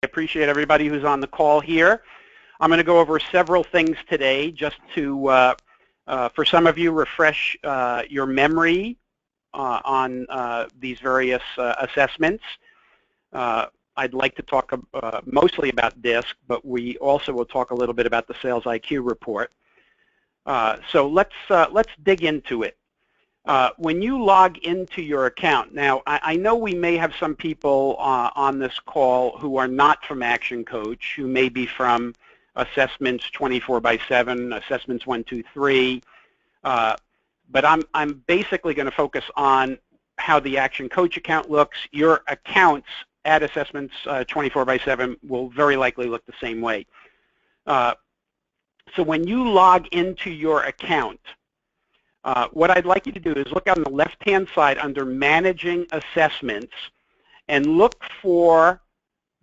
appreciate everybody who's on the call here. I'm going to go over several things today just to, for some of you, refresh your memory on these various assessments. I'd like to talk mostly about DISC, but we also will talk a little bit about the Sales IQ report. So let's dig into it. When you log into your account, now I know we may have some people on this call who are not from ActionCOACH, who may be from Assessments 24/7, Assessments 1, 2, 3, but I'm basically going to focus on how the ActionCOACH account looks. Your accounts at Assessments 24/7 will very likely look the same way. So when you log into your account, what I'd like you to do is look on the left-hand side under Managing Assessments and look for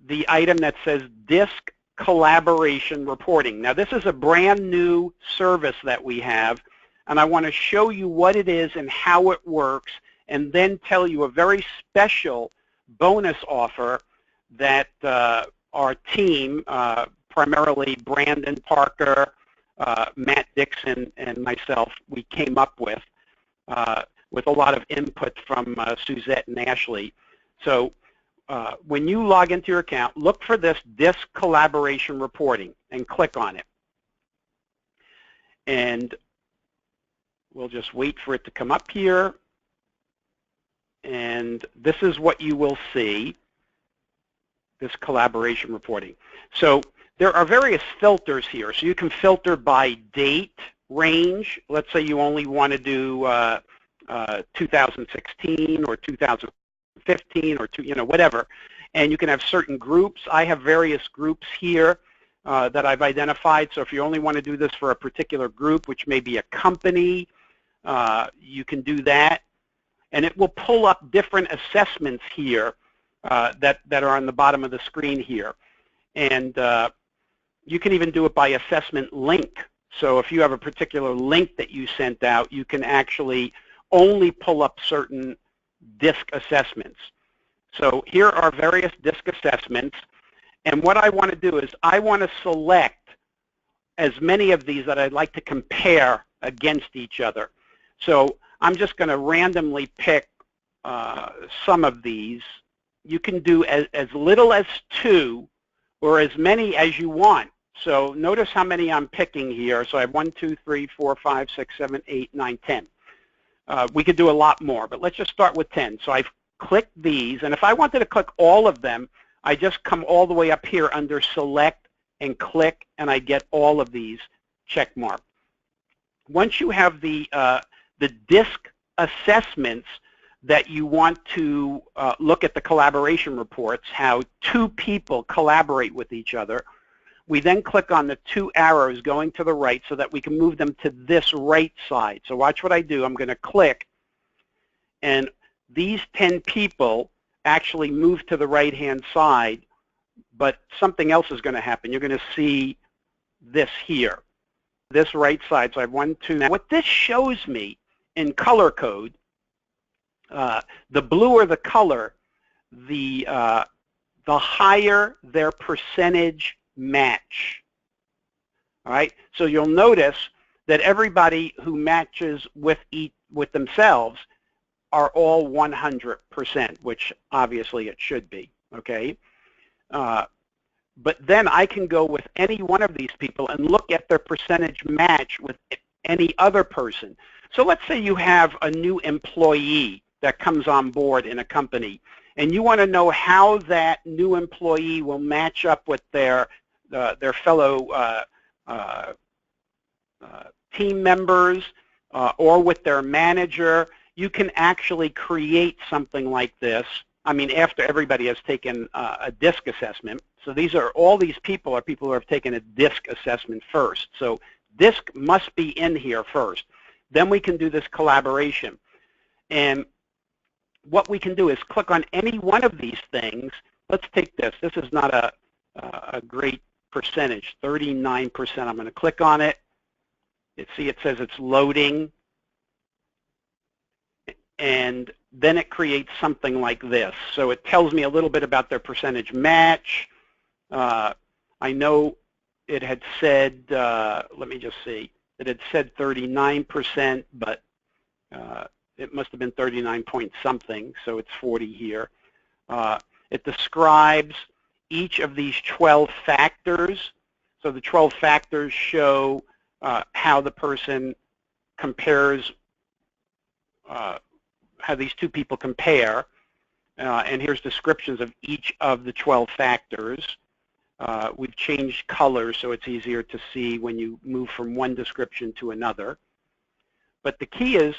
the item that says DISC Collaboration Reporting. Now, this is a brand new service that we have, and I want to show you what it is and how it works, and then tell you a very special bonus offer that our team, primarily Brandon Parker, Matt Dixon, and myself, we came up with a lot of input from Suzette and Ashley. So when you log into your account, look for this DISC Collaboration Reporting and click on it. And we'll just wait for it to come up here. And this is what you will see, this collaboration reporting. So there are various filters here. So you can filter by date range. Let's say you only want to do 2016 or 2015 or whatever. And you can have certain groups. I have various groups here that I've identified. So if you only want to do this for a particular group, which may be a company, you can do that. And it will pull up different assessments here that are on the bottom of the screen here. And you can even do it by assessment link. So if you have a particular link that you sent out, you can actually only pull up certain DISC assessments. So here are various DISC assessments. And what I want to do is I want to select as many of these that I'd like to compare against each other. So I'm just going to randomly pick some of these. You can do as little as 2 or as many as you want. So notice how many I'm picking here. So I have 1, 2, 3, 4, 5, 6, 7, 8, 9, 10. We could do a lot more, but let's just start with 10. So I've clicked these, and if I wanted to click all of them, I just come all the way up here under Select and click, and I get all of these check marked. Once you have the DISC assessments that you want to look at the collaboration reports, how 2 people collaborate with each other, we then click on the 2 arrows going to the right so that we can move them to this right side. So watch what I do. I'm going to click, and these 10 people actually move to the right-hand side, but something else is going to happen. You're going to see this here, this right side. So I have 1, 2. Now, what this shows me in color code, the bluer the color, the higher their percentage match. All right, so you'll notice that everybody who matches with themselves are all 100%, which obviously it should be. Okay, but then I can go with any one of these people and look at their percentage match with any other person. So let's say you have a new employee that comes on board in a company, and you want to know how that new employee will match up with their fellow team members or with their manager. You can actually create something like this. I mean, after everybody has taken a DISC assessment. So all these people are people who have taken a DISC assessment first. So DISC must be in here first. Then we can do this collaboration. And what we can do is click on any one of these things. Let's take this. This is not a great percentage, 39%. I'm going to click on it. See, it says it's loading. And then it creates something like this. So it tells me a little bit about their percentage match. I know it had said, let me just see, it had said 39%, but it must have been 39 point something, so it's 40 here. It describes each of these 12 factors. So the 12 factors show how the person compares, how these two people compare. And here's descriptions of each of the 12 factors. We've changed colors so it's easier to see when you move from one description to another. But the key is,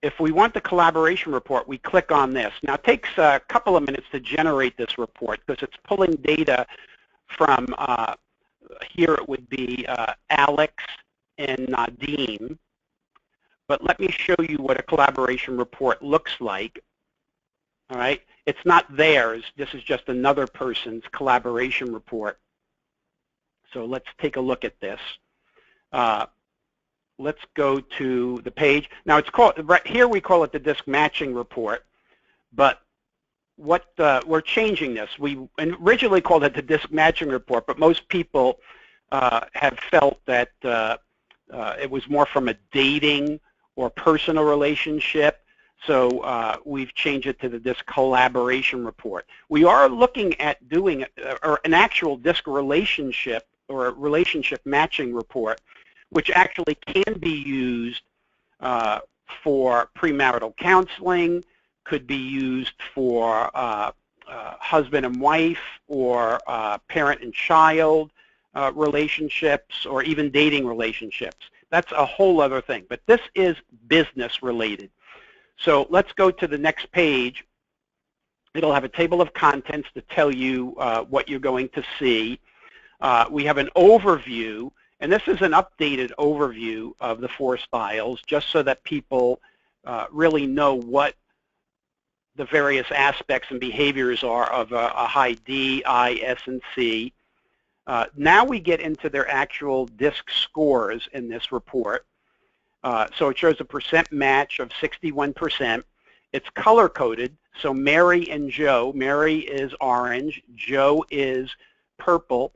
if we want the collaboration report, we click on this. Now, it takes a couple of minutes to generate this report because it's pulling data from, here it would be Alex and Nadim. But let me show you what a collaboration report looks like. All right, it's not theirs. This is just another person's collaboration report. So let's take a look at this. Let's go to the page. Now it's called, right here we call it the disk matching report, but what we're changing this. We originally called it the disk matching report, but most people have felt that it was more from a dating or personal relationship. So we've changed it to the disk collaboration report. We are looking at doing an actual disk relationship or a relationship matching report, which actually can be used for premarital counseling, could be used for husband and wife or parent and child relationships, or even dating relationships. That's a whole other thing. But this is business related. So let's go to the next page. It'll have a table of contents to tell you what you're going to see. We have an overview, and this is an updated overview of the 4 styles, just so that people really know what the various aspects and behaviors are of a high D, I, S, and C. Now we get into their actual DISC scores in this report. So it shows a percent match of 61%. It's color-coded, so Mary and Joe. Mary is orange, Joe is purple.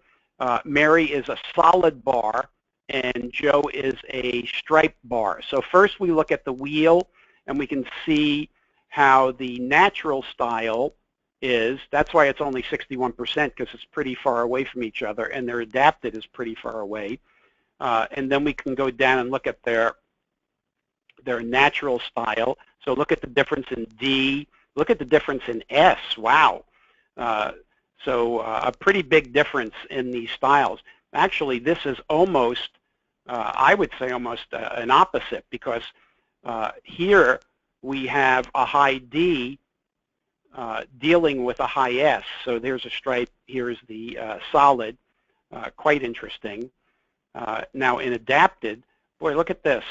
Mary is a solid bar, and Joe is a striped bar. So first we look at the wheel, and we can see how the natural style is. That's why it's only 61%, because it's pretty far away from each other, and their adapted is pretty far away. And then we can go down and look at their natural style. So look at the difference in D. Look at the difference in S. Wow. So a pretty big difference in these styles. Actually, this is almost, I would say almost an opposite, because here we have a high D dealing with a high S. So there's a stripe. Here's the solid. Quite interesting. Now in adapted, boy, look at this.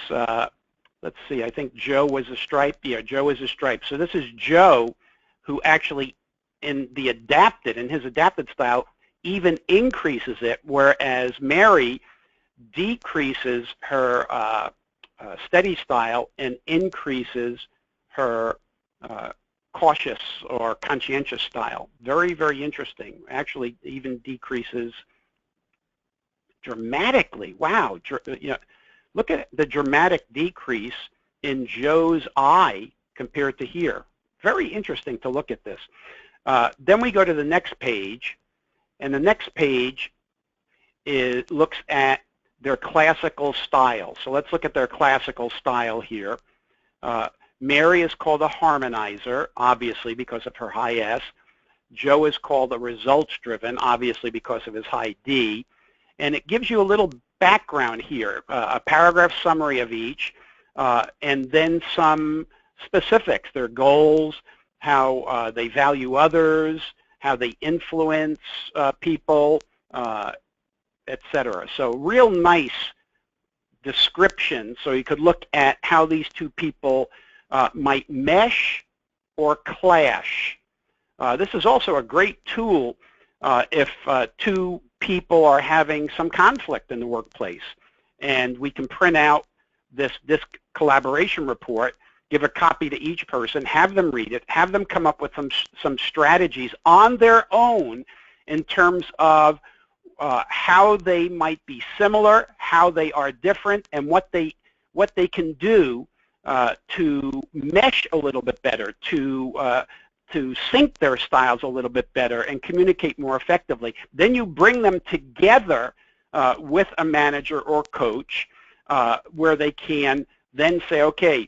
Let's see, I think Joe was a stripe. Yeah, Joe is a stripe. So this is Joe, who actually in his adapted style, even increases it, whereas Mary decreases her steady style and increases her cautious or conscientious style. Very, very interesting. Actually, even decreases dramatically. Wow. You know, look at the dramatic decrease in Joe's I compared to here. Very interesting to look at this. Then we go to the next page, and the next page looks at their classical style. So let's look at their classical style here. Mary is called a harmonizer, obviously because of her high S. Joe is called a results-driven, obviously because of his high D. And it gives you a little background here, a paragraph summary of each, and then some specifics, their goals, how they value others, how they influence people, etc. So real nice description, so you could look at how these two people might mesh or clash. This is also a great tool if two people are having some conflict in the workplace, and we can print out this collaboration report, give a copy to each person, have them read it, have them come up with some strategies on their own in terms of how they might be similar, how they are different, and what they can do to mesh a little bit better, to sync their styles a little bit better and communicate more effectively. Then you bring them together with a manager or coach where they can then say, okay,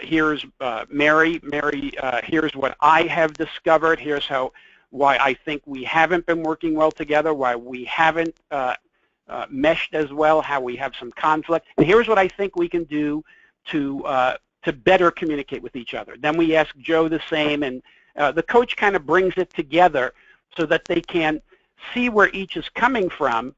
here's Mary. Mary, here's what I have discovered. Here's why I think we haven't been working well together, why we haven't meshed as well, how we have some conflict. And here's what I think we can do to better communicate with each other. Then we ask Joe the same, and the coach kind of brings it together so that they can see where each is coming from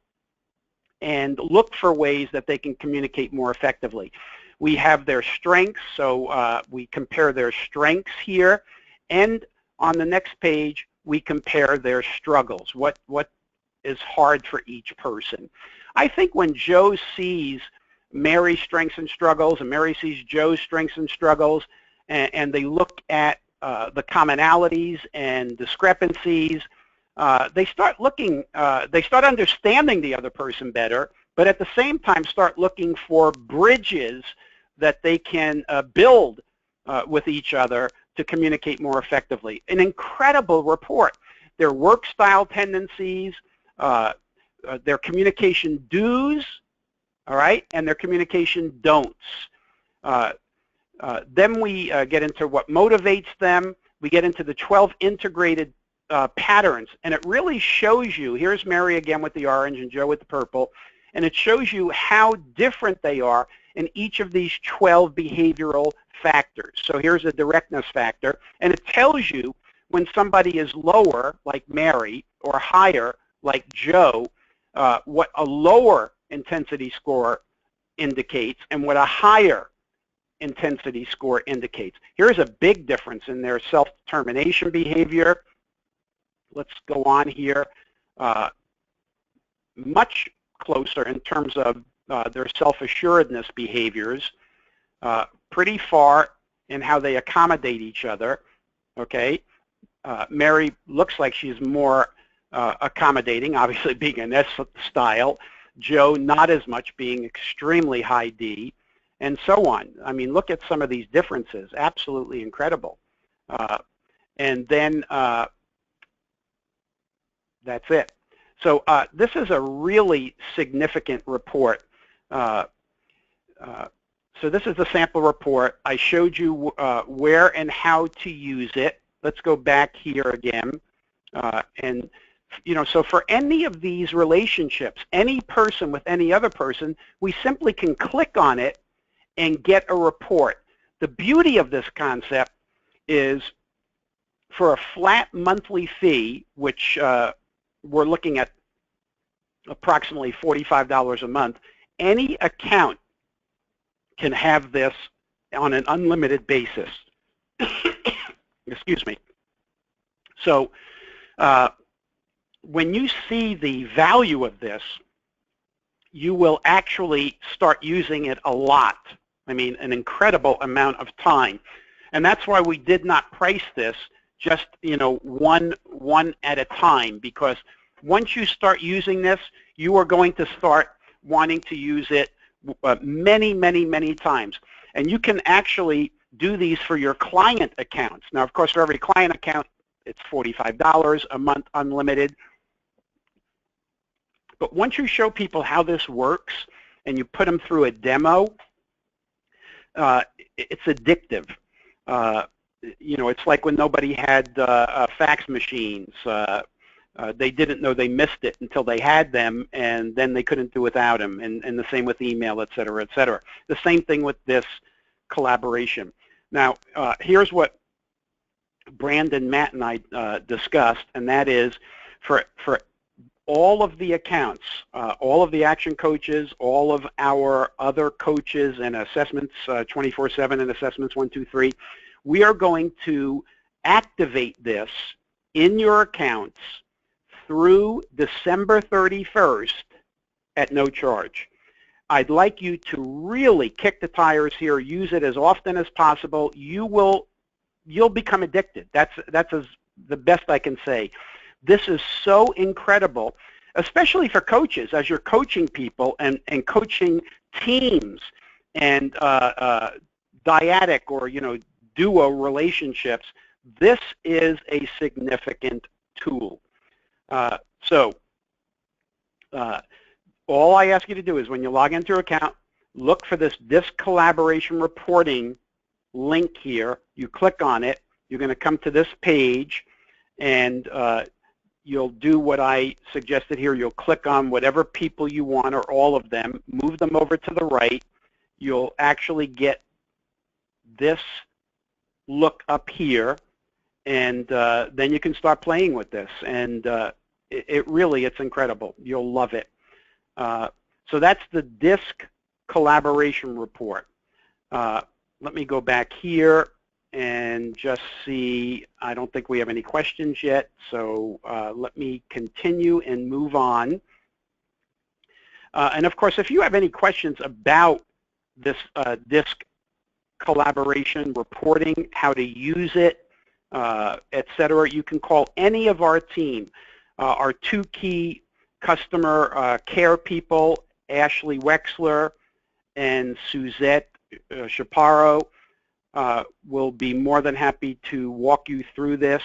and look for ways that they can communicate more effectively. We have their strengths, so we compare their strengths here, and on the next page we compare their struggles. What is hard for each person? I think when Joe sees Mary's strengths and struggles, and Mary sees Joe's strengths and struggles, and they look at the commonalities and discrepancies, they start understanding the other person better, but at the same time start looking for bridges that they can build with each other to communicate more effectively. An incredible report. Their work style tendencies, their communication do's, all right, and their communication don'ts. Then we get into what motivates them. We get into the 12 integrated patterns, and it really shows you, here's Mary again with the orange and Joe with the purple, and it shows you how different they are in each of these 12 behavioral factors. So here's a directness factor, and it tells you when somebody is lower, like Mary, or higher, like Joe, what a lower intensity score indicates and what a higher intensity score indicates. Here's a big difference in their self-determination behavior. Let's go on here. Much closer in terms of their self-assuredness behaviors, pretty far in how they accommodate each other, okay? Mary looks like she's more accommodating, obviously being an S style. Joe, not as much, being extremely high D, and so on. I mean, look at some of these differences. Absolutely incredible. And then that's it. So this is a really significant report. So this is the sample report. I showed you where and how to use it. Let's go back here again. And so for any of these relationships, any person with any other person, we simply can click on it and get a report. The beauty of this concept is for a flat monthly fee, which we're looking at approximately $45 a month, any account can have this on an unlimited basis. Excuse me. So when you see the value of this, you will actually start using it a lot. I mean, an incredible amount of time. And that's why we did not price this just, one at a time, because once you start using this, you are going to start wanting to use it many, many, many times. And you can actually do these for your client accounts. Now, of course, for every client account, it's $45 a month, unlimited. But once you show people how this works and you put them through a demo, it's addictive. It's like when nobody had fax machines. They didn't know they missed it until they had them, and then they couldn't do without them, and the same with email, et cetera, et cetera. The same thing with this collaboration. Now, here's what Brandon, Matt, and I discussed, and that is for all of the accounts, all of the action coaches, all of our other coaches and assessments 24/7 and assessments 1, 2, 3, we are going to activate this in your accounts through December 31st at no charge. I'd like you to really kick the tires here, use it as often as possible. You'll become addicted. That's the best I can say. This is so incredible. especially for coaches, as you're coaching people and coaching teams and dyadic or, duo relationships, this is a significant tool. All I ask you to do is when you log into your account, look for this Disc Collaboration Reporting link here. You click on it. You're going to come to this page, and you'll do what I suggested here. You'll click on whatever people you want or all of them, move them over to the right. You'll actually get this look up here, and then you can start playing with this. And it's incredible. You'll love it. So that's the Disc Collaboration Report. Let me go back here and just see. I don't think we have any questions yet, so let me continue and move on. And of course, if you have any questions about this Disc Collaboration Reporting, how to use it, etc., you can call any of our team. Our two key customer care people, Ashley Wexler and Suzette Chaparro, will be more than happy to walk you through this.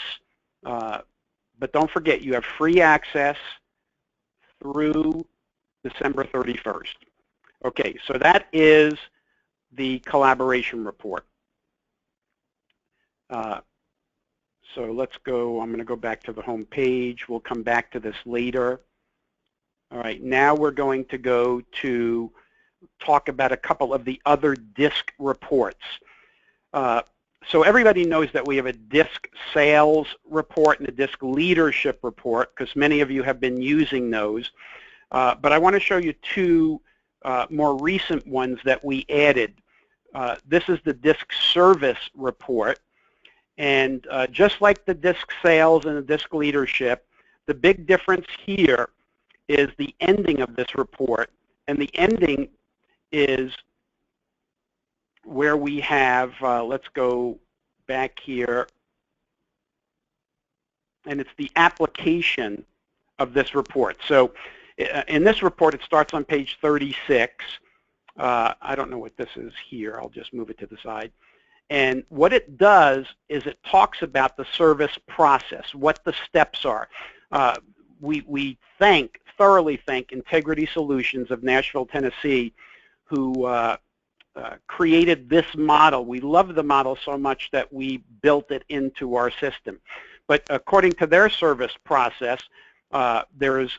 But don't forget, you have free access through December 31st. Okay, so that is the collaboration report. So let's go. I'm going to go back to the home page. We'll come back to this later. All right, now we're going to go to talk about a couple of the other DISC reports. So everybody knows that we have a DISC sales report and a DISC leadership report, because many of you have been using those. But I want to show you two more recent ones that we added. This is the DISC service report. And just like the DISC sales and the DISC leadership, the big difference here is the ending of this report. And the ending is where we have, let's go back here, and it's the application of this report. So in this report, it starts on page 36. I don't know what this is here. I'll just move it to the side. And what it does is it talks about the service process, what the steps are. We thoroughly thank Integrity Solutions of Nashville, Tennessee, who created this model. We love the model so much that we built it into our system. But according to their service process, there is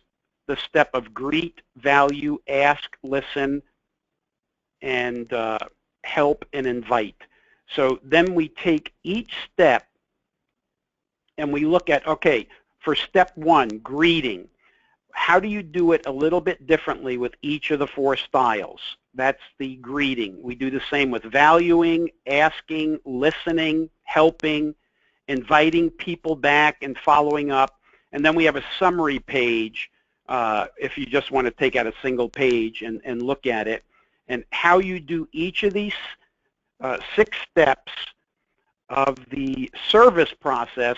the step of greet, value, ask, listen, and help and invite. So then we take each step and we look at, okay, for step one, greeting, how do you do it a little bit differently with each of the four styles? That's the greeting. We do the same with valuing, asking, listening, helping, inviting people back and following up. And then we have a summary page if you just want to take out a single page and look at it. And how you do each of these 6 steps of the service process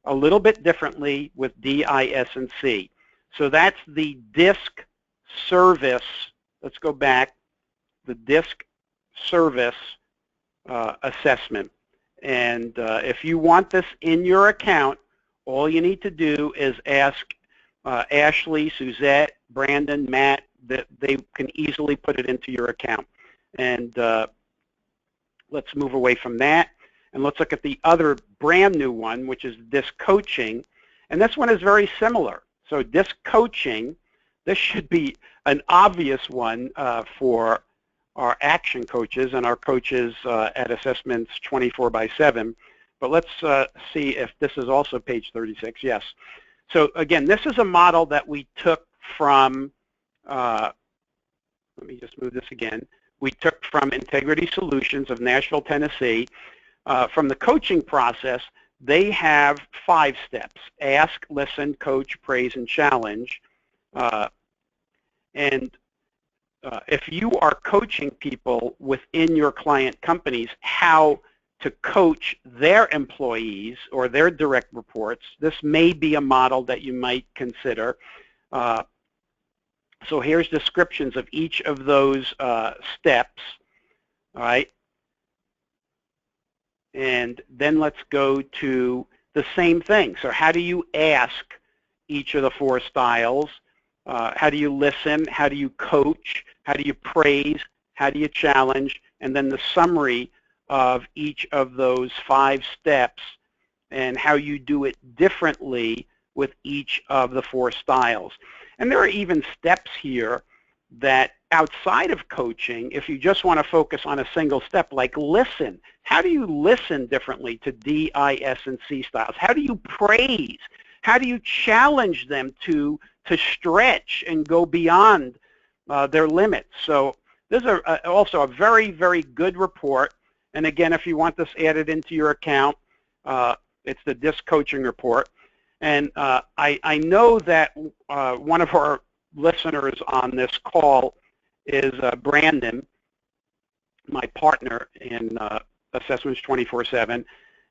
a little bit differently with D, I, S, and C. So that's the DISC service. Let's go back. The DISC service assessment. And if you want this in your account, all you need to do is ask Ashley, Suzette, Brandon, Matt, that they can easily put it into your account. And let's move away from that. And let's look at the other brand new one, which is DISC coaching. And this one is very similar. So DISC coaching, this should be an obvious one for our action coaches and our coaches at assessments 24/7. But let's see if this is also page 36. Yes. So again, this is a model that we took from, let me just move this again. We took from Integrity Solutions of Nashville, Tennessee. From the coaching process, they have 5 steps: ask, listen, coach, praise, and challenge. If you are coaching people within your client companies how to coach their employees or their direct reports, this may be a model that you might consider. So here's descriptions of each of those steps, all right? And then let's go to the same thing. So how do you ask each of the 4 styles? How do you listen? How do you coach? How do you praise? How do you challenge? And then the summary of each of those 5 steps and how you do it differently with each of the 4 styles. And there are even steps here that outside of coaching, if you just want to focus on a single step, like listen. How do you listen differently to D, I, S, and C styles? How do you praise? How do you challenge them to stretch and go beyond their limits? So this is also a very, very good report. And again, if you want this added into your account, it's the DISC coaching report. And I know that one of our listeners on this call is Brandon, my partner in Assessments 24/7.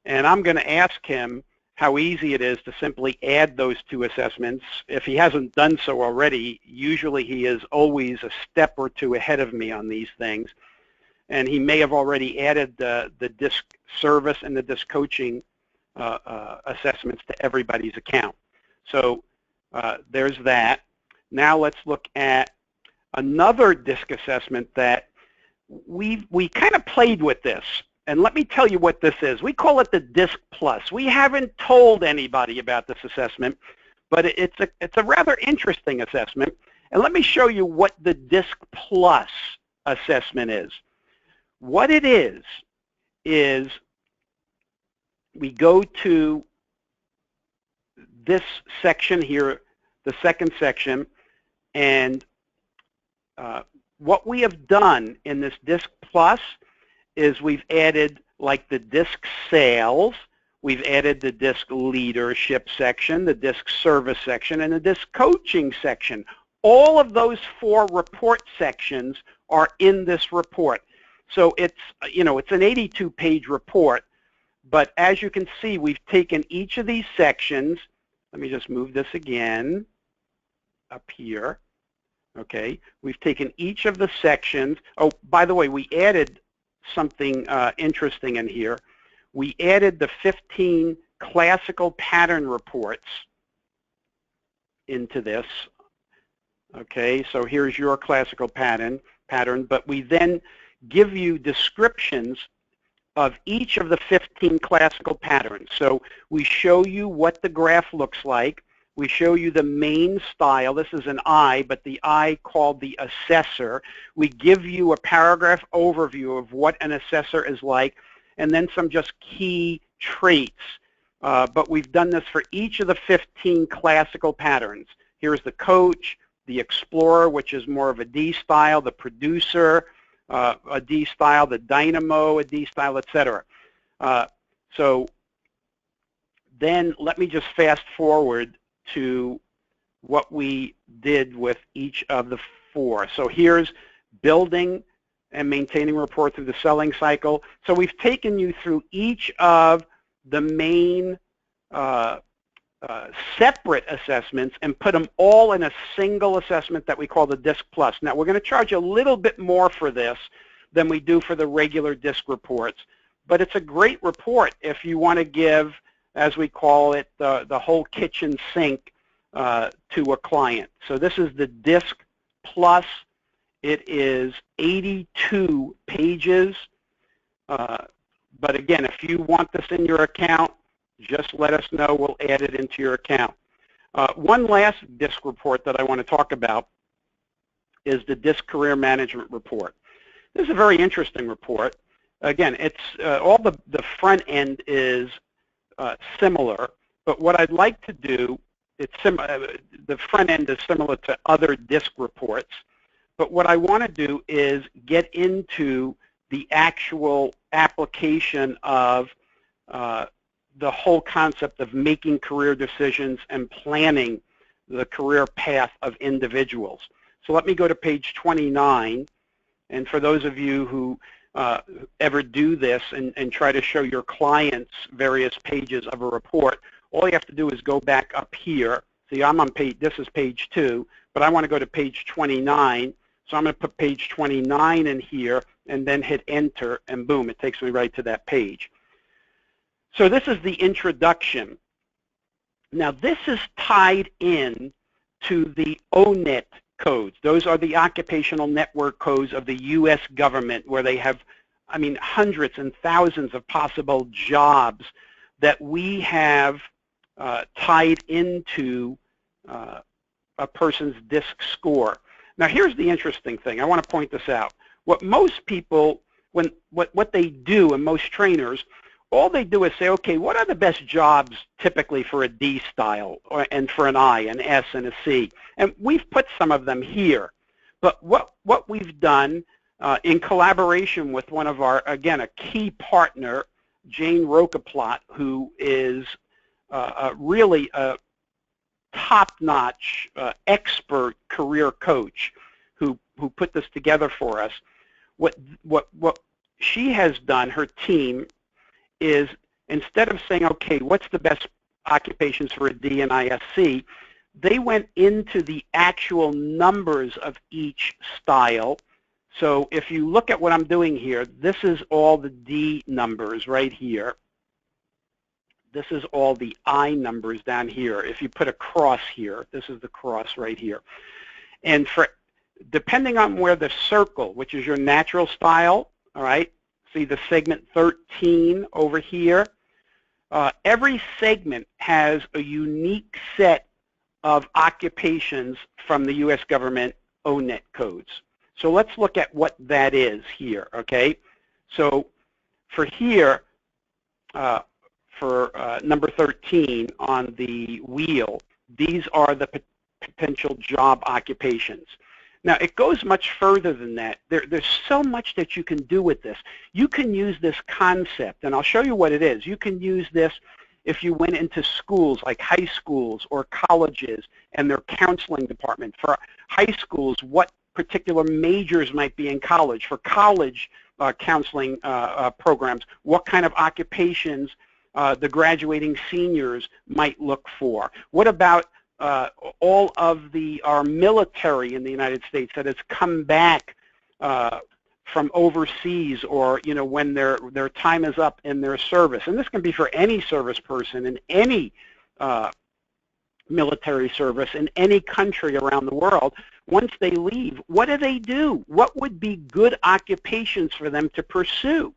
And I'm going to ask him how easy it is to simply add those 2 assessments. If he hasn't done so already, usually he is always a step or 2 ahead of me on these things. And he may have already added the DISC service and the DISC coaching assessments to everybody's account. So there's that. Now let's look at another DISC assessment that we kind of played with this. And let me tell you what this is. We call it the DISC Plus. We haven't told anybody about this assessment, but it's a rather interesting assessment. And let me show you what the DISC Plus assessment is. What it is we go to this section here, the second section, and what we have done in this DISC Plus is we've added like the DISC sales, we've added the DISC leadership section, the DISC service section, and the DISC coaching section. All of those 4 report sections are in this report. So it's, it's an 82-page report, but as you can see, we've taken each of these sections. Let me just move this again up here. Okay, we've taken each of the sections. Oh, by the way, we added something interesting in here. We added the 15 classical pattern reports into this. Okay, so here's your classical pattern, but we then give you descriptions of each of the 15 classical patterns. So we show you what the graph looks like. We show you the main style. This is an I, but the I called the assessor. We give you a paragraph overview of what an assessor is like, and then some just key traits. But we've done this for each of the 15 classical patterns. Here's the coach, the explorer, which is more of a D style, the producer, a D style, the dynamo, a D style, etc. So then let me just fast forward to what we did with each of the 4. So here's building and maintaining rapport through the selling cycle. So we've taken you through each of the main separate assessments and put them all in a single assessment that we call the DISC Plus. Now, we're going to charge a little bit more for this than we do for the regular DISC reports, but it's a great report if you want to give, as we call it, the whole kitchen sink to a client. So this is the DISC Plus. It is 82 pages, but again, if you want this in your account, just let us know. We'll add it into your account. One last DISC report that I want to talk about is the DISC Career Management Report. This is a very interesting report. Again, it's all the front end is similar, but what I'd like to do, the front end is similar to other DISC reports, but what I want to do is get into the actual application of the whole concept of making career decisions and planning the career path of individuals. So let me go to page 29, and for those of you who ever do this and try to show your clients various pages of a report, all you have to do is go back up here See, I'm on page, this is page 2, but I want to go to page 29. So I'm going to put page 29 in here and then hit enter, and boom, it takes me right to that page. So this is the introduction. Now this is tied in to the ONET codes. Those are the occupational network codes of the U.S. government, where they have, I mean, hundreds and thousands of possible jobs that we have tied into a person's DISC score. Now here's the interesting thing. I want to point this out. What most people, what they do, and most trainers, all they do is say, okay, what are the best jobs typically for a D style, and for an I, an S, and a C? And we've put some of them here. But what we've done in collaboration with one of our, again, a key partner, Jane Rocaplot, who is really a top-notch expert career coach who put this together for us. What she has done, her team, is instead of saying, okay, what's the best occupations for a D and ISC, they went into the actual numbers of each style. So if you look at what I'm doing here, this is all the D numbers right here. This is all the I numbers down here. If you put a cross here, this is the cross right here. And for, depending on where the circle, which is your natural style, all right, see the segment 13 over here, every segment has a unique set of occupations from the U.S. government ONET codes. So let's look at what that is here, okay? So for here, for number 13 on the wheel, these are the potential job occupations. Now, it goes much further than that. There's so much that you can do with this. You can use this concept, and I'll show you what it is. You can use this if you went into schools like high schools or colleges and their counseling department. For high schools, what particular majors might be in college? For college counseling programs, what kind of occupations the graduating seniors might look for? What about all of our military in the United States that has come back from overseas, or when their time is up in their service? And this can be for any service person in any military service in any country around the world. Once they leave, what do? What would be good occupations for them to pursue?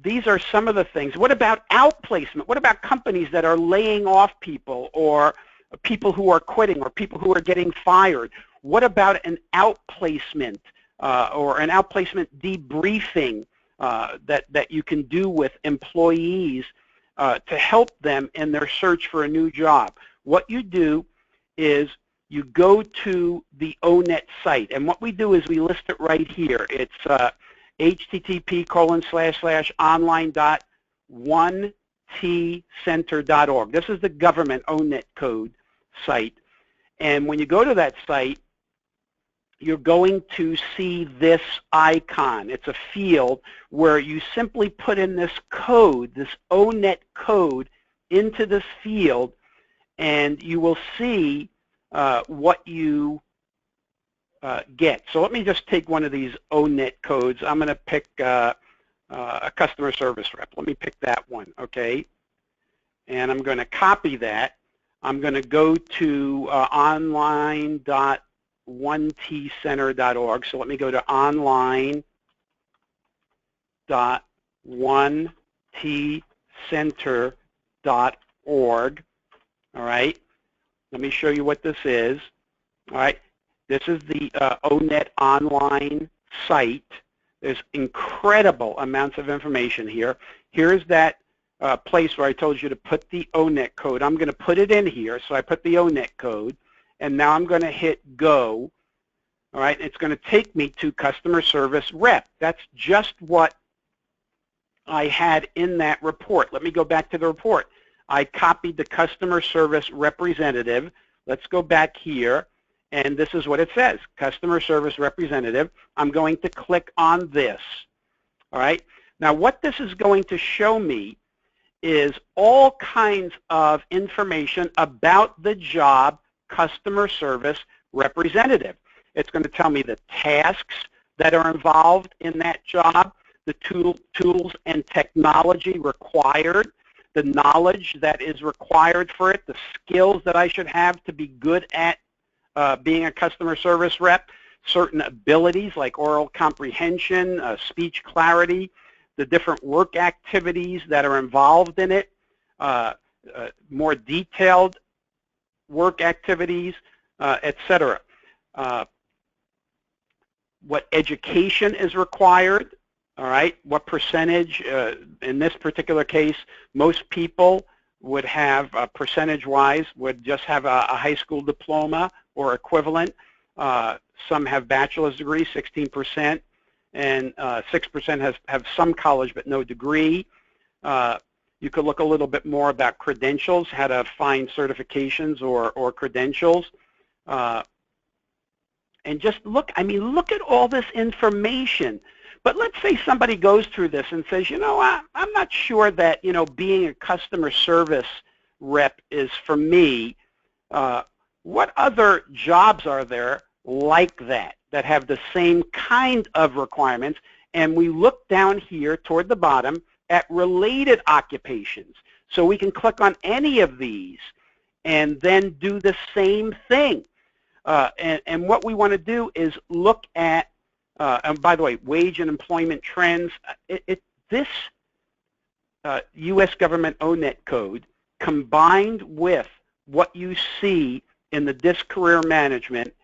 These are some of the things. What about outplacement? What about companies that are laying off people, or people who are quitting, or people who are getting fired? What about an outplacement or an outplacement debriefing that you can do with employees to help them in their search for a new job? What you do is you go to the ONET site, and what we do is we list it right here. It's http://online.1tcenter.org. This is the government ONET code site. And when you go to that site, you're going to see this icon. It's a field where you simply put in this code, this ONET code, into this field, and you will see what you get. So let me just take one of these ONET codes. I'm going to pick a customer service rep. Let me pick that one, okay? And I'm going to copy that. I'm going to go to online.1tcenter.org. So let me go to online.1tcenter.org. All right? Let me show you what this is. All right? This is the ONET online site. There's incredible amounts of information here. Here's that place where I told you to put the ONET code. I'm going to put it in here. So I put the ONET code, and now I'm going to hit go. All right, it's going to take me to customer service rep. That's just what I had in that report. Let me go back to the report. I copied the customer service representative. Let's go back here, and this is what it says, customer service representative. I'm going to click on this. All right, now what this is going to show me is all kinds of information about the job customer service representative. It's going to tell me the tasks that are involved in that job, the tools and technology required, the knowledge that is required for it, the skills that I should have to be good at being a customer service rep, certain abilities like oral comprehension, speech clarity, the different work activities that are involved in it, more detailed work activities, etc. What education is required, all right, what percentage, in this particular case, most people would have, percentage-wise, would just have a high school diploma or equivalent. Some have bachelor's degree, 16%, and 6% have some college but no degree. You could look a little bit more about credentials, how to find certifications or credentials. And just look, I mean, look at all this information. But let's say somebody goes through this and says, you know, I'm not sure that, you know, being a customer service rep is for me. What other jobs are there like that have the same kind of requirements? And we look down here toward the bottom at related occupations. So we can click on any of these and then do the same thing. And what we want to do is look at, and by the way, wage and employment trends. This U.S. government ONET code combined with what you see in the DISC Career Management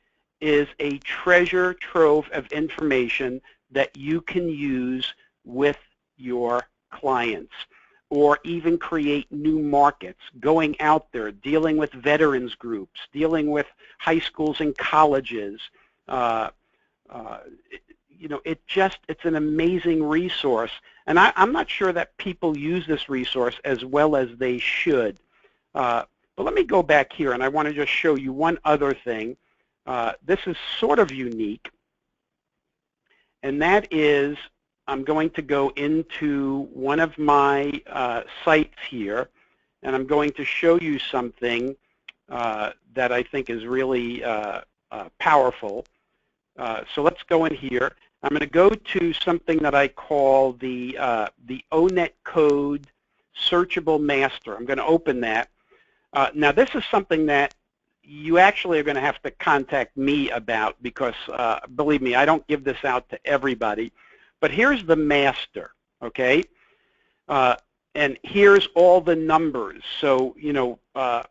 is a treasure trove of information that you can use with your clients, or even create new markets, going out there, dealing with veterans groups, dealing with high schools and colleges. You know, it's an amazing resource. And I'm not sure that people use this resource as well as they should. But let me go back here, and I want to just show you one other thing. This is sort of unique, and that is, I'm going to go into one of my sites here, and I'm going to show you something that I think is really powerful. So let's go in here. I'm going to go to something that I call the ONET code searchable master. I'm going to open that. Now this is something that you actually are going to have to contact me about, because believe me, I don't give this out to everybody. But here's the master, okay? And here's all the numbers. So, you know,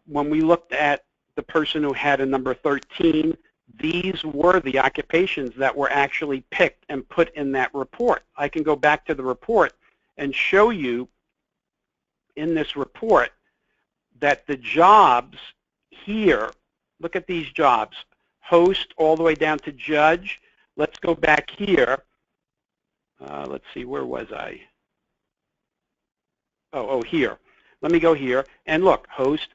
when we looked at the person who had a number 13, these were the occupations that were actually picked and put in that report. I can go back to the report and show you in this report that the jobs here, look at these jobs, host all the way down to judge. Let's go back here. Let's see, where was I? Oh, here. Let me go here, and look, host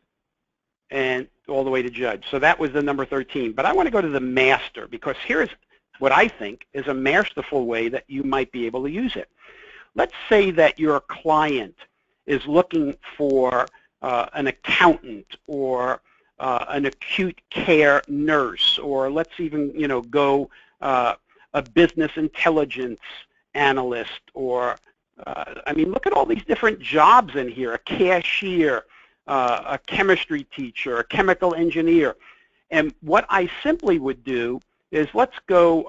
and all the way to judge. So that was the number 13. But I want to go to the master, because here's what I think is a masterful way that you might be able to use it. Let's say that your client is looking for an accountant, or an acute care nurse, or let's even, you know, go a business intelligence analyst, or I mean, look at all these different jobs in here, a cashier, a chemistry teacher, a chemical engineer. And what I simply would do is, let's go,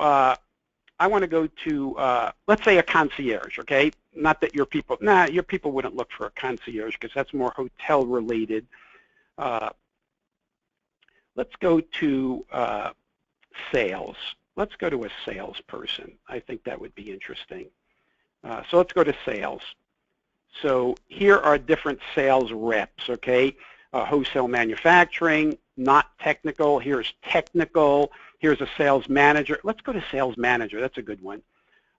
I want to go to, let's say a concierge, okay? Not that your people, your people wouldn't look for a concierge, because that's more hotel related. Let's go to sales. Let's go to a salesperson. I think that would be interesting. So let's go to sales. So here are different sales reps, okay? Wholesale manufacturing, not technical. Here's technical. Here's a sales manager. Let's go to sales manager. That's a good one.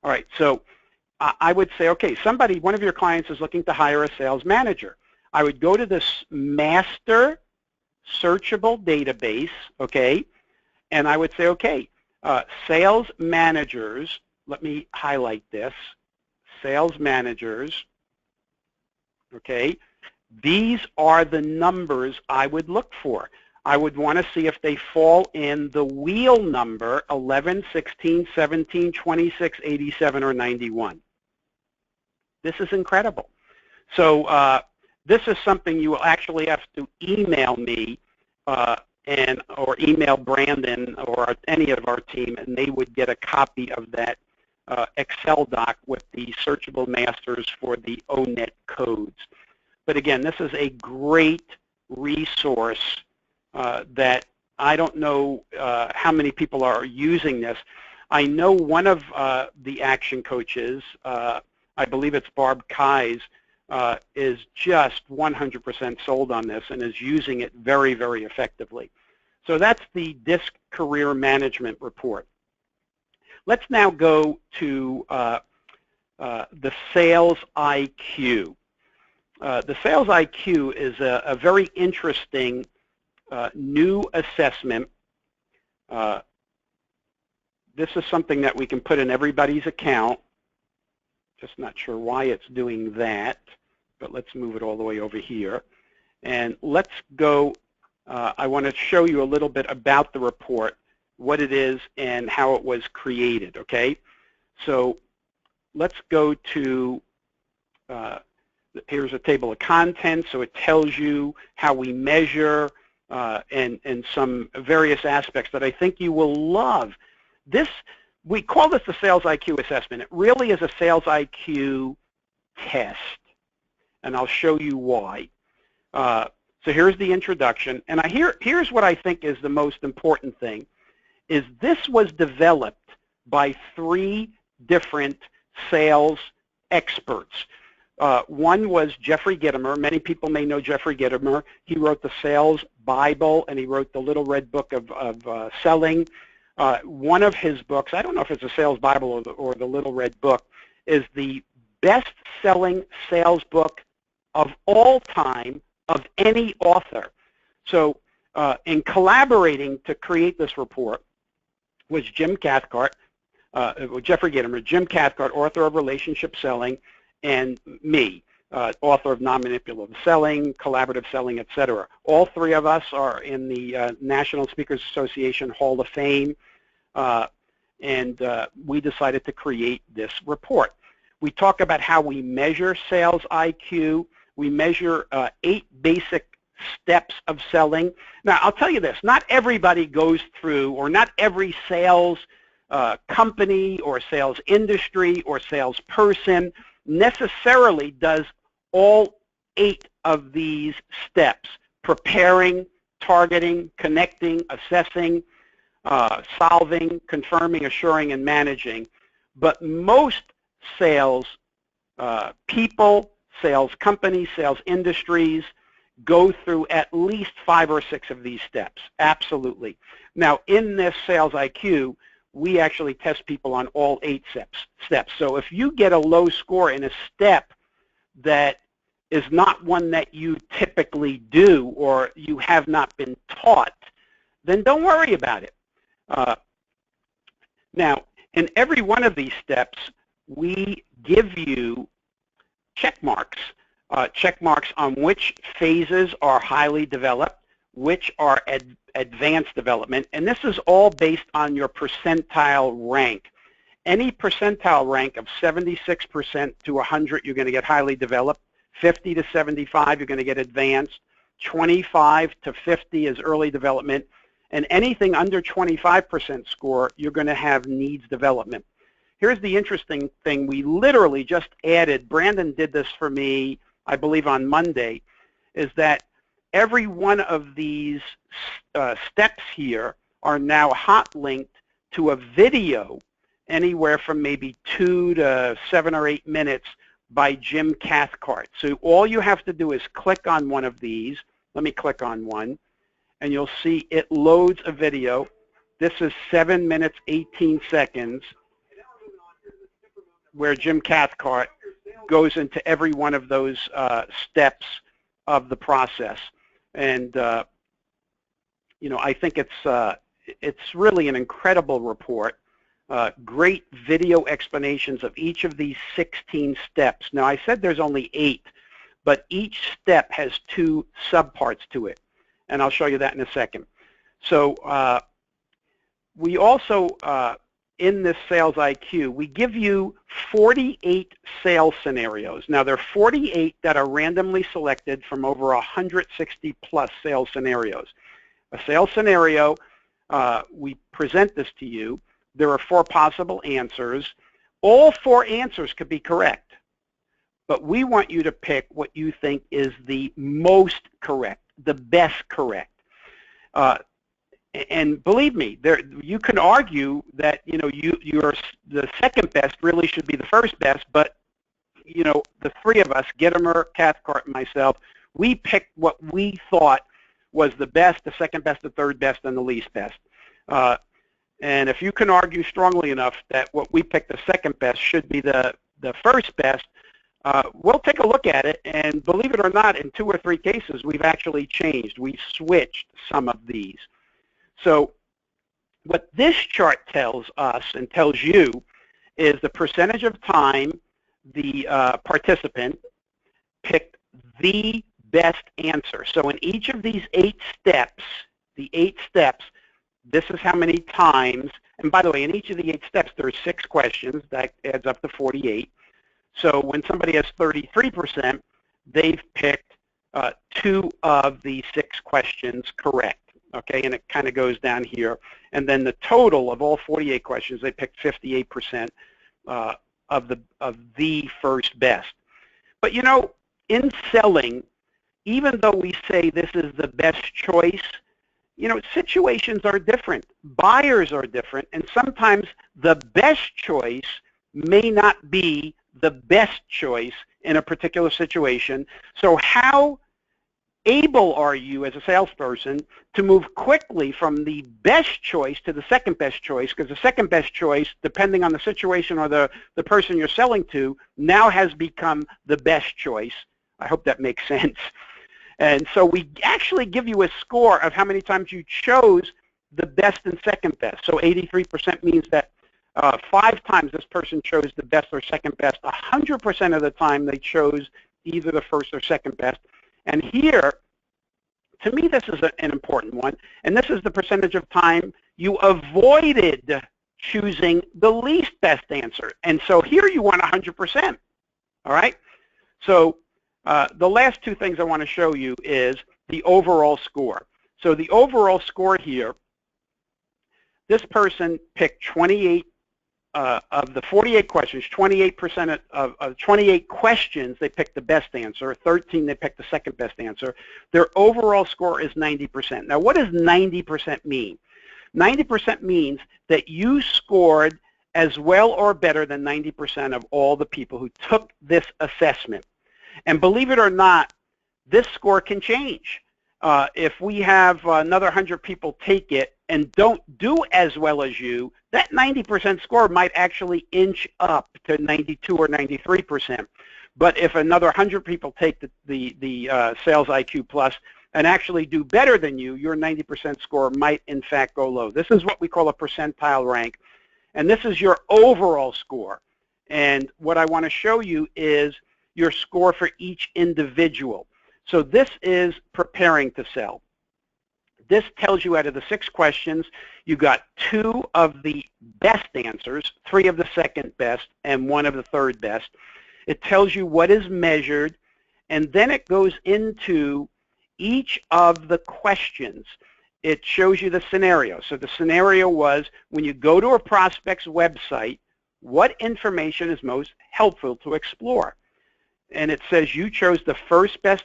All right, so I would say, okay, one of your clients is looking to hire a sales manager. I would go to this master searchable database, okay? And I would say, okay, sales managers, let me highlight this, sales managers, okay? These are the numbers I would look for. I would want to see if they fall in the wheel number 11, 16, 17, 26, 87, or 91. This is incredible. So this is something you will actually have to email me or email Brandon or any of our team, and they would get a copy of that Excel doc with the searchable masters for the ONET codes. But again, this is a great resource that I don't know how many people are using this. I know one of the action coaches, I believe it's Barb Kais, is just 100% sold on this and is using it very, very effectively. So that's the DISC Career Management Report. Let's now go to the Sales IQ. The Sales IQ is a very interesting new assessment. This is something that we can put in everybody's account. Just not sure why it's doing that, but let's move it all the way over here. And let's go, I want to show you a little bit about the report, what it is and how it was created, okay? So let's go to, here's a table of contents, so it tells you how we measure and some various aspects that I think you will love. This, we call this the Sales IQ assessment. It really is a Sales IQ test, and I'll show you why. So here's the introduction, and here's what I think is the most important thing, is this was developed by 3 different sales experts. One was Jeffrey Gitomer. Many people may know Jeffrey Gitomer. He wrote the Sales Bible, and he wrote the Little Red Book of Selling. One of his books, I don't know if it's a Sales Bible or the Little Red Book, is the best-selling sales book of all time of any author. So in collaborating to create this report was Jim Cathcart, Jeffrey Gitomer, Jim Cathcart, author of Relationship Selling, and me, author of Non-Manipulative Selling, Collaborative Selling, etc. All 3 of us are in the National Speakers Association Hall of Fame, and we decided to create this report. We talk about how we measure Sales IQ. We measure 8 basic steps of selling. Now, I'll tell you this, not everybody goes through, or not every sales company or sales industry or salesperson necessarily does all 8 of these steps: preparing, targeting, connecting, assessing, solving, confirming, assuring, and managing. But most sales people, sales companies, sales industries go through at least 5 or 6 of these steps. Absolutely. Now, in this Sales IQ, we actually test people on all 8 steps. So if you get a low score in a step that is not one that you typically do or you have not been taught, then don't worry about it. Now, in every one of these steps, we give you check marks on which phases are highly developed, which are advanced development, and this is all based on your percentile rank. Any percentile rank of 76% to 100, you're going to get highly developed. 50 to 75, you're going to get advanced. 25 to 50 is early development, and anything under 25% score, you're going to have needs development. Here's the interesting thing. We literally just added, Brandon did this for me, I believe on Monday, is that every one of these steps here are now hot linked to a video anywhere from maybe 2 to 7 or 8 minutes by Jim Cathcart. So all you have to do is click on one of these. Let me click on one, and you'll see it loads a video. This is 7 minutes, 18 seconds, where Jim Cathcart goes into every one of those steps of the process. And you know, I think it's really an incredible report. Great video explanations of each of these 16 steps. Now, I said there's only 8, but each step has two subparts to it, and I'll show you that in a second. So we also, in this sales IQ, we give you 48 sales scenarios. Now, there are 48 that are randomly selected from over 160 plus sales scenarios. A sales scenario, we present this to you. There are 4 possible answers. All 4 answers could be correct, but we want you to pick what you think is the most correct, the best correct. And believe me, you can argue that you're the second best really should be the first best, but the 3 of us, Gittimer, Cathcart, and myself, we picked what we thought was the best, the second best, the third best, and the least best. And if you can argue strongly enough that what we picked the second best should be the first best, we'll take a look at it, and believe it or not, in 2 or 3 cases, we've actually changed. We switched some of these. So what this chart tells us and tells you is the percentage of time the participant picked the best answer. So in each of these 8 steps, this is how many times, and by the way, in each of the 8 steps, there are 6 questions. That adds up to 48. So when somebody has 33%, they've picked 2 of the 6 questions correct. Okay, and it kind of goes down here. And then the total of all 48 questions, they picked 58% of the first best. But in selling, even though we say this is the best choice, situations are different. Buyers are different, and sometimes the best choice may not be the best choice in a particular situation. So how able are you as a salesperson to move quickly from the best choice to the second best choice? Because the second best choice, depending on the situation or the person you're selling to, now has become the best choice. I hope that makes sense. And so we actually give you a score of how many times you chose the best and second best. So 83% means that 5 times this person chose the best or second best. 100% of the time they chose either the first or second best. And here, to me, this is an important one, and this is the percentage of time you avoided choosing the least best answer. And so here you want 100%, all right? So the last 2 things I want to show you is the overall score. So the overall score here, this person picked 28 of the 48 questions, 28% of 28 questions, they picked the best answer. 13, they picked the second best answer. Their overall score is 90%. Now, what does 90% mean? 90% means that you scored as well or better than 90% of all the people who took this assessment. And believe it or not, this score can change. If we have another 100 people take it and don't do as well as you, that 90% score might actually inch up to 92 or 93%. But if another 100 people take the Sales IQ Plus and actually do better than you, your 90% score might in fact go low. This is what we call a percentile rank, and this is your overall score. And what I want to show you is your score for each individual. So this is preparing to sell. This tells you out of the 6 questions, you got 2 of the best answers, 3 of the second best, and 1 of the third best. It tells you what is measured, and then it goes into each of the questions. It shows you the scenario. So the scenario was, when you go to a prospect's website, what information is most helpful to explore? And it says you chose the first best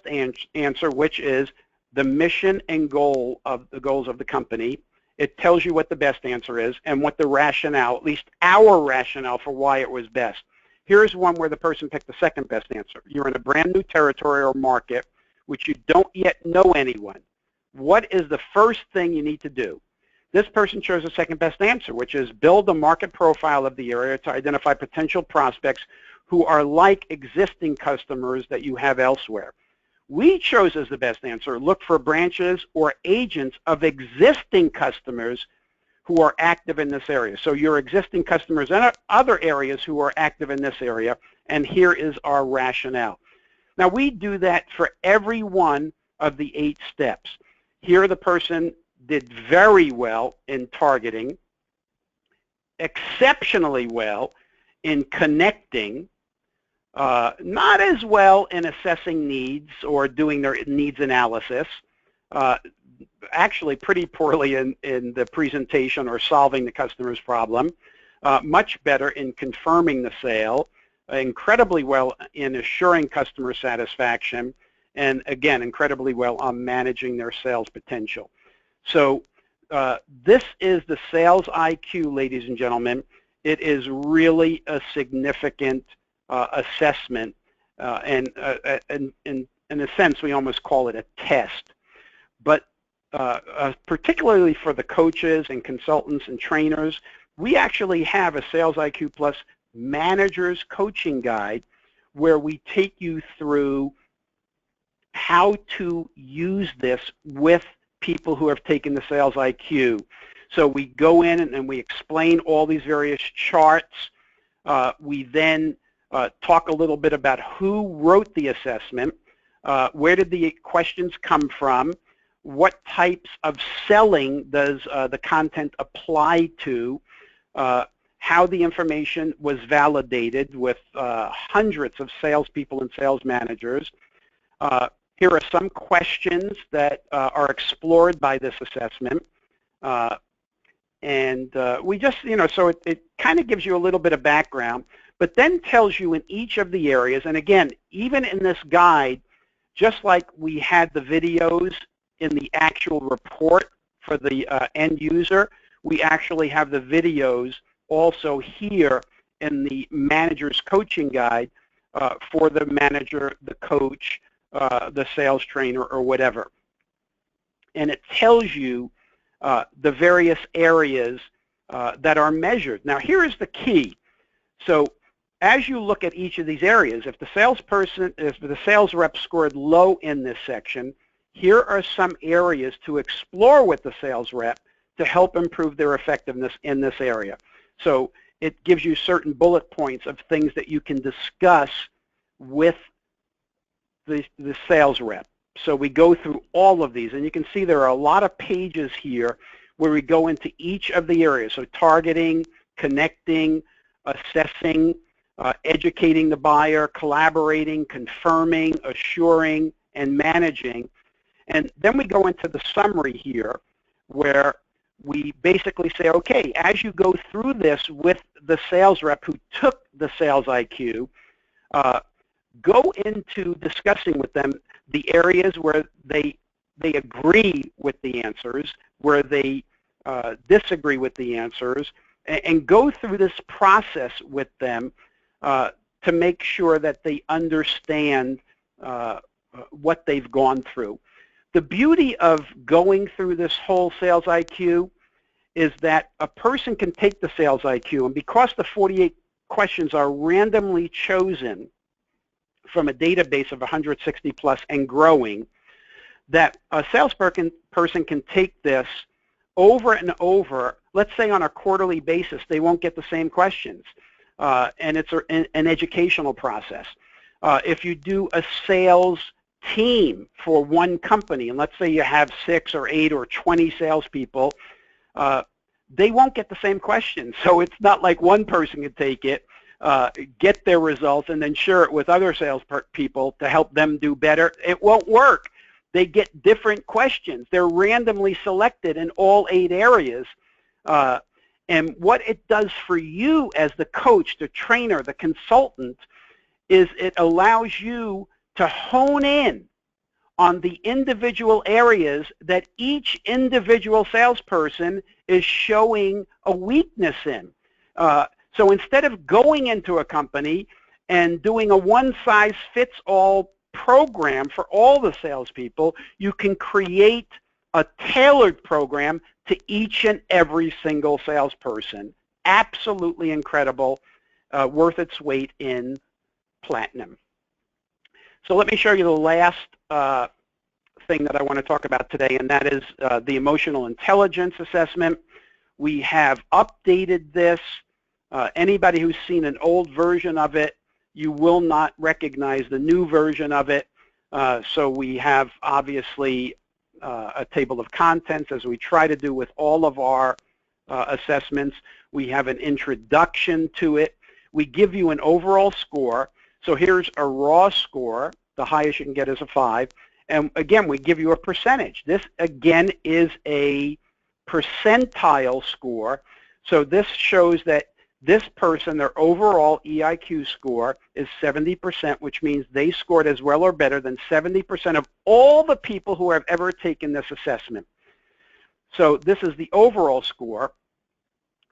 answer, which is the mission and goals of the company. It tells you what the best answer is and what the rationale, at least our rationale for why it was best. Here's one where the person picked the second best answer. You're in a brand new territory or market which you don't yet know anyone. What is the first thing you need to do? This person chose the second best answer, which is build a market profile of the area to identify potential prospects who are like existing customers that you have elsewhere. We chose as the best answer, look for branches or agents of existing customers who are active in this area. So your existing customers and other areas who are active in this area, and here is our rationale. Now, we do that for every one of the 8 steps. Here, the person did very well in targeting, exceptionally well in connecting, not as well in assessing needs or doing their needs analysis, actually pretty poorly in the presentation or solving the customer's problem, much better in confirming the sale, incredibly well in assuring customer satisfaction, and again, incredibly well on managing their sales potential. So this is the sales IQ, ladies and gentlemen. It is really a significant assessment, and in a sense, we almost call it a test. But particularly for the coaches and consultants and trainers, we actually have a Sales IQ Plus Manager's Coaching Guide where we take you through how to use this with people who have taken the Sales IQ. So we go in and we explain all these various charts. We then talk a little bit about who wrote the assessment, where did the questions come from, what types of selling does the content apply to, how the information was validated with hundreds of salespeople and sales managers. Here are some questions that are explored by this assessment. We just, so it kind of gives you a little bit of background, but then tells you in each of the areas, and again, even in this guide, just like we had the videos in the actual report for the end user, we actually have the videos also here in the manager's coaching guide for the manager, the coach, the sales trainer, or whatever. And it tells you the various areas that are measured. Now, here is the key. So as you look at each of these areas, if the salesperson, if the sales rep scored low in this section, here are some areas to explore with the sales rep to help improve their effectiveness in this area. So it gives you certain bullet points of things that you can discuss with the sales rep. So we go through all of these, and you can see there are a lot of pages here where we go into each of the areas. So targeting, connecting, assessing, educating the buyer, collaborating, confirming, assuring, and managing. And then we go into the summary here where we basically say, okay, as you go through this with the sales rep who took the Sales IQ, go into discussing with them the areas where they agree with the answers, where they disagree with the answers, and go through this process with them to make sure that they understand what they've gone through. The beauty of going through this whole Sales IQ is that a person can take the Sales IQ, and because the 48 questions are randomly chosen from a database of 160 plus and growing, that a salesperson can take this over and over. Let's say on a quarterly basis, they won't get the same questions, and it's an educational process. If you do a sales team for one company, and let's say you have 6 or 8 or 20 salespeople, they won't get the same questions. So it's not like one person can take it, get their results, and then share it with other salespeople to help them do better. It won't work. They get different questions. They're randomly selected in all 8 areas. And what it does for you as the coach, the trainer, the consultant, is it allows you to hone in on the individual areas that each individual salesperson is showing a weakness in. So instead of going into a company and doing a one-size-fits-all program for all the salespeople, you can create a tailored program to each and every single salesperson. Absolutely incredible, worth its weight in platinum. So let me show you the last thing that I want to talk about today, and that is the emotional intelligence assessment. We have updated this. Anybody who's seen an old version of it you will not recognize the new version of it. So we have obviously a table of contents, as we try to do with all of our assessments. We have an introduction to it. We give you an overall score. So here's a raw score. The highest you can get is a 5. And again, we give you a percentage. This, again, is a percentile score. So this shows that this person, their overall EIQ score is 70%, which means they scored as well or better than 70% of all the people who have ever taken this assessment. So this is the overall score.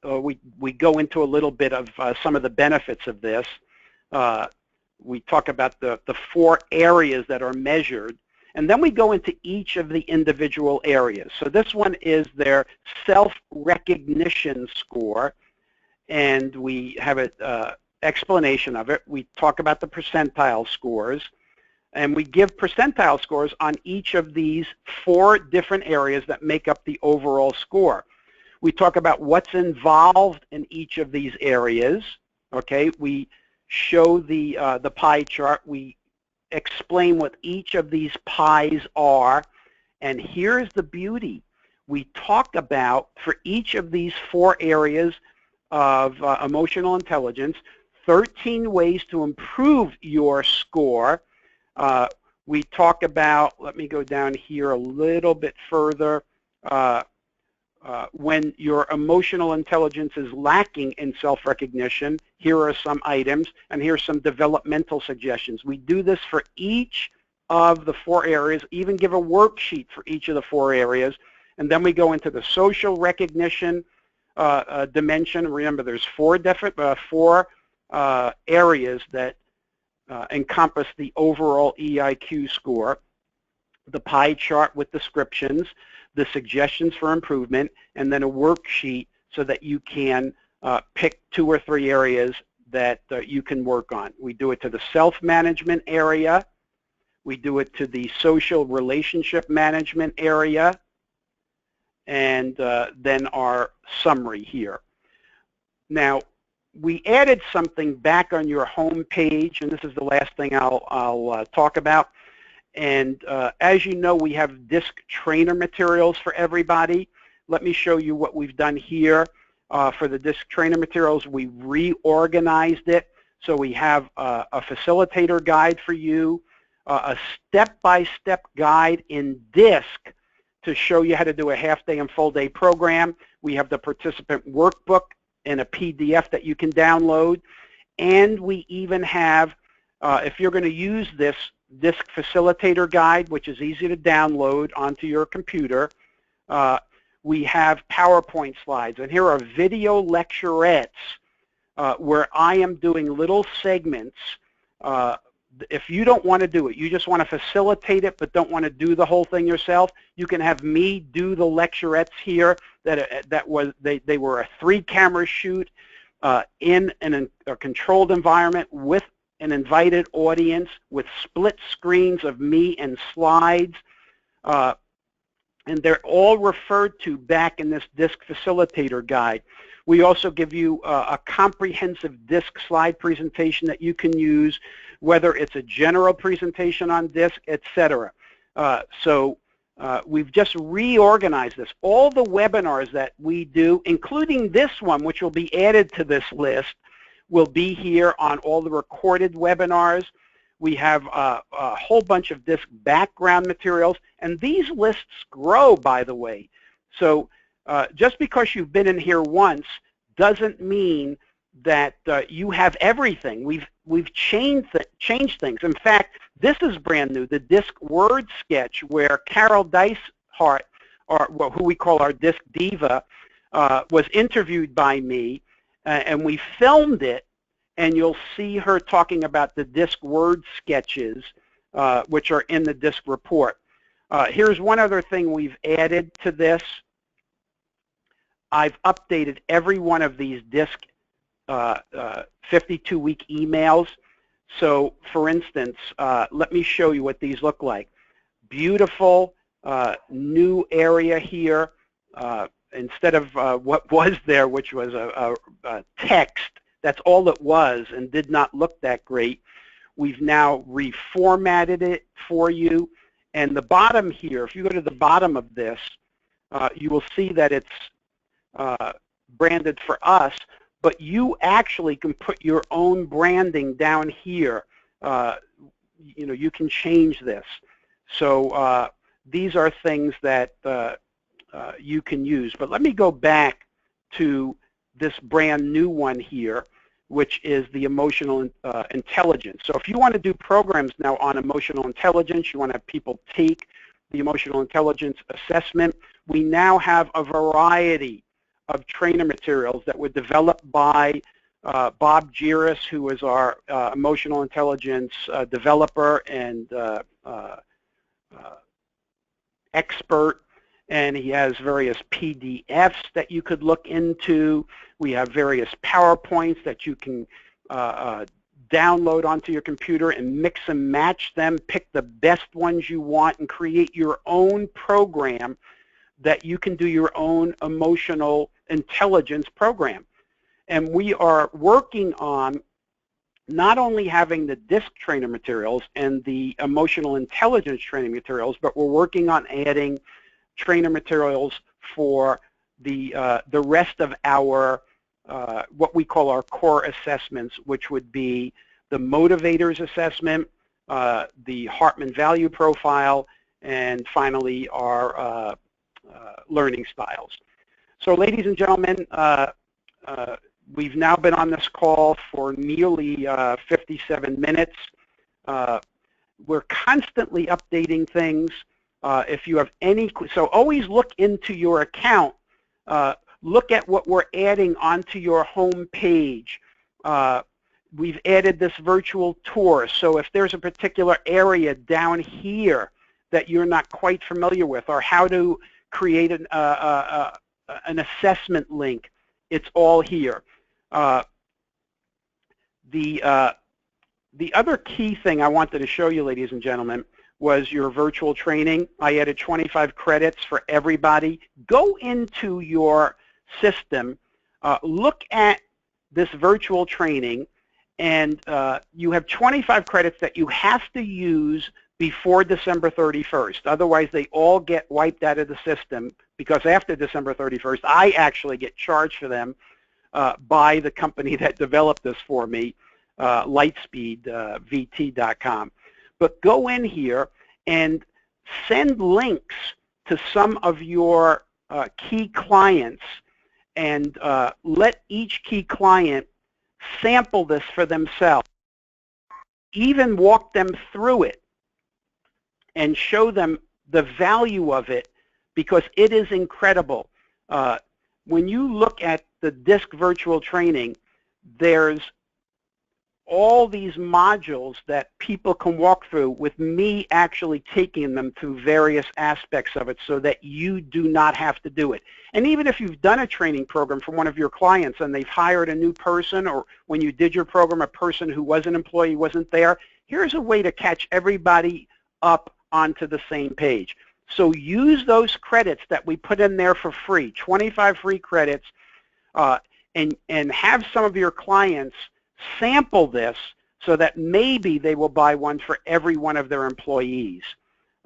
We go into a little bit of some of the benefits of this. We talk about the 4 areas that are measured, and then we go into each of the individual areas. So this one is their self-recognition score, and we have an explanation of it. We talk about the percentile scores, and we give percentile scores on each of these 4 different areas that make up the overall score. We talk about what's involved in each of these areas. Okay, we show the pie chart. We explain what each of these pies are, and here's the beauty. We talk about, for each of these 4 areas of emotional intelligence, 13 ways to improve your score. We talk about, let me go down here a little bit further, when your emotional intelligence is lacking in self-recognition, here are some items, and here's some developmental suggestions. We do this for each of the 4 areas, even give a worksheet for each of the 4 areas, and then we go into the social recognition dimension. Remember, there's 4 areas that encompass the overall EIQ score. The pie chart with descriptions, the suggestions for improvement, and then a worksheet so that you can pick 2 or 3 areas that you can work on. We do it to the self-management area. We do it to the social relationship management area, and then our summary here. Now, we added something back on your home page, and this is the last thing I'll talk about. And as you know, we have DISC trainer materials for everybody. Let me show you what we've done here. For the DISC trainer materials, we reorganized it. So we have a facilitator guide for you, a step-by-step guide in DISC to show you how to do a half-day and full-day program. We have the participant workbook in a PDF that you can download. And we even have, if you're going to use this DISC facilitator guide, which is easy to download onto your computer, we have PowerPoint slides. And here are video lecturettes where I am doing little segments. If you don't want to do it, you just want to facilitate it but don't want to do the whole thing yourself, you can have me do the lecturettes here. They were a 3-camera shoot in a controlled environment with an invited audience with split screens of me and slides. And they're all referred to back in this DISC facilitator guide. We also give you a comprehensive DISC slide presentation that you can use, whether it's a general presentation on DISC, etc. So we've just reorganized this. All the webinars that we do, including this one, which will be added to this list, will be here on all the recorded webinars. We have a whole bunch of DISC background materials, and these lists grow, by the way. So just because you've been in here once doesn't mean that you have everything. We've changed things. In fact, this is brand new, the DISC word sketch, where Carol Dicehart, who we call our DISC diva, was interviewed by me, and we filmed it, and you'll see her talking about the DISC word sketches, which are in the DISC report. Here's one other thing we've added to this. I've updated every one of these DISC 52-week emails. So, for instance, let me show you what these look like. Beautiful new area here. Instead of what was there, which was a text, that's all it was and did not look that great. We've now reformatted it for you. And the bottom here, if you go to the bottom of this, you will see that it's branded for us, but you actually can put your own branding down here. You know, you can change this. So these are things that you can use. But let me go back to this brand new one here, which is the emotional intelligence. So if you want to do programs now on emotional intelligence, you want to have people take the emotional intelligence assessment, we now have a variety of trainer materials that were developed by Bob Giras, who is our emotional intelligence developer and expert, and he has various PDFs that you could look into. We have various PowerPoints that you can download onto your computer and mix and match them, pick the best ones you want, and create your own program that you can do your own emotional intelligence program. And we are working on not only having the DISC trainer materials and the emotional intelligence training materials, but we're working on adding trainer materials for the rest of our what we call our core assessments, which would be the motivators assessment, the Hartman value profile, and finally our learning styles. So ladies and gentlemen, we've now been on this call for nearly 57 minutes. We're constantly updating things. If you have any, so always look into your account. Look at what we're adding onto your home page. We've added this virtual tour, so if there's a particular area down here that you're not quite familiar with, or how to create an assessment link, it's all here. The other key thing I wanted to show you, ladies and gentlemen, was your virtual training. I added 25 credits for everybody. Go into your system, look at this virtual training, and you have 25 credits that you have to use before December 31st. Otherwise, they all get wiped out of the system, because after December 31st, I actually get charged for them by the company that developed this for me, lightspeedvt.com. But go in here and send links to some of your key clients, and let each key client sample this for themselves. Even walk them through it and show them the value of it, because it is incredible. When you look at the DISC virtual training, there's all these modules that people can walk through with me actually taking them through various aspects of it so that you do not have to do it. And even if you've done a training program for one of your clients and they've hired a new person, or when you did your program, a person who was an employee wasn't there, here's a way to catch everybody up onto the same page. So use those credits that we put in there for free, 25 free credits, and have some of your clients sample this so that maybe they will buy one for every one of their employees.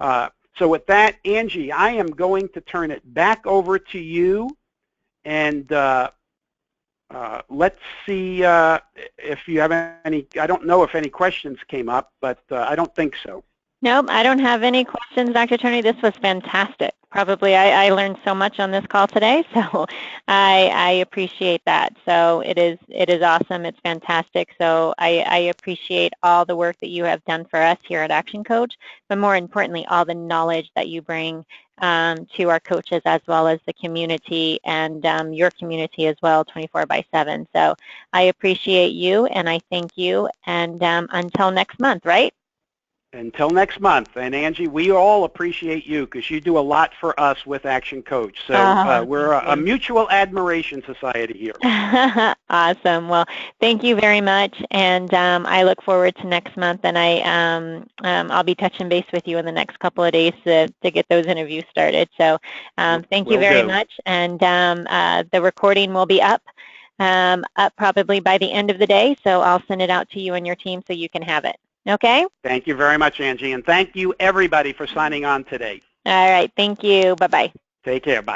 So with that, Angie, I am going to turn it back over to you, and let's see if you have any. I don't know if any questions came up, but I don't think so. Nope, I don't have any questions, Dr. Turney. This was fantastic. Probably I learned so much on this call today, so I appreciate that. So it is awesome. It's fantastic. So I appreciate all the work that you have done for us here at ActionCOACH, but more importantly, all the knowledge that you bring to our coaches as well as the community, and your community as well, 24/7. So I appreciate you, and I thank you, and until next month, right? Until next month. And Angie, we all appreciate you, because you do a lot for us with ActionCOACH. So we're a mutual admiration society here. Awesome. Well, thank you very much, and I look forward to next month, and I'll be touching base with you in the next couple of days to get those interviews started. So thank you very much, and the recording will be up up probably by the end of the day, so I'll send it out to you and your team so you can have it. Okay? Thank you very much, Angie, and thank you everybody for signing on today. All right, thank you. Bye-bye. Take care. Bye.